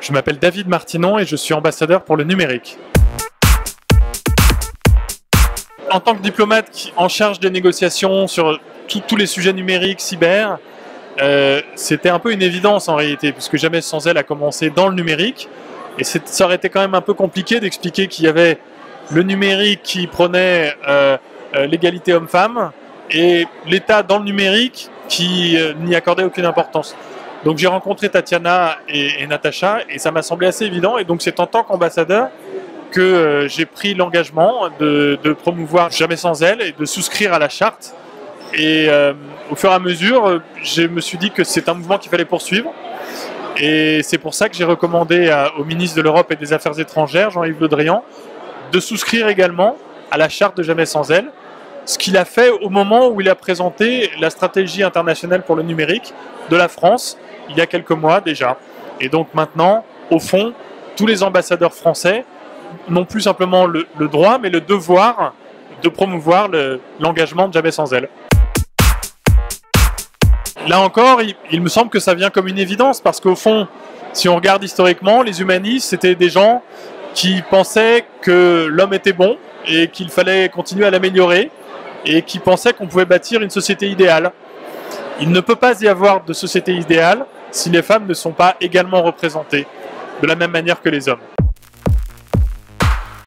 Je m'appelle David Martinon et je suis ambassadeur pour le numérique. En tant que diplomate en charge des négociations sur tous les sujets numériques, cyber, c'était un peu une évidence en réalité, puisque Jamais sans elle a commencé dans le numérique. Et ça aurait été quand même un peu compliqué d'expliquer qu'il y avait le numérique qui prenait l'égalité homme-femme et l'État dans le numérique qui n'y accordait aucune importance. Donc j'ai rencontré Tatiana et Natacha et ça m'a semblé assez évident. Et donc c'est en tant qu'ambassadeur que j'ai pris l'engagement de promouvoir Jamais sans elle et de souscrire à la charte. Et au fur et à mesure, je me suis dit que c'est un mouvement qu'il fallait poursuivre. Et c'est pour ça que j'ai recommandé au ministre de l'Europe et des Affaires étrangères, Jean-Yves Le Drian, de souscrire également à la charte de Jamais sans elle. Ce qu'il a fait au moment où il a présenté la stratégie internationale pour le numérique de la France, il y a quelques mois déjà. Et donc maintenant, au fond, tous les ambassadeurs français n'ont plus simplement le droit, mais le devoir de promouvoir l'engagement de Jamais sans elle. Là encore, il me semble que ça vient comme une évidence, parce qu'au fond, si on regarde historiquement, les humanistes, c'était des gens qui pensaient que l'homme était bon et qu'il fallait continuer à l'améliorer, et qui pensaient qu'on pouvait bâtir une société idéale. Il ne peut pas y avoir de société idéale si les femmes ne sont pas également représentées de la même manière que les hommes.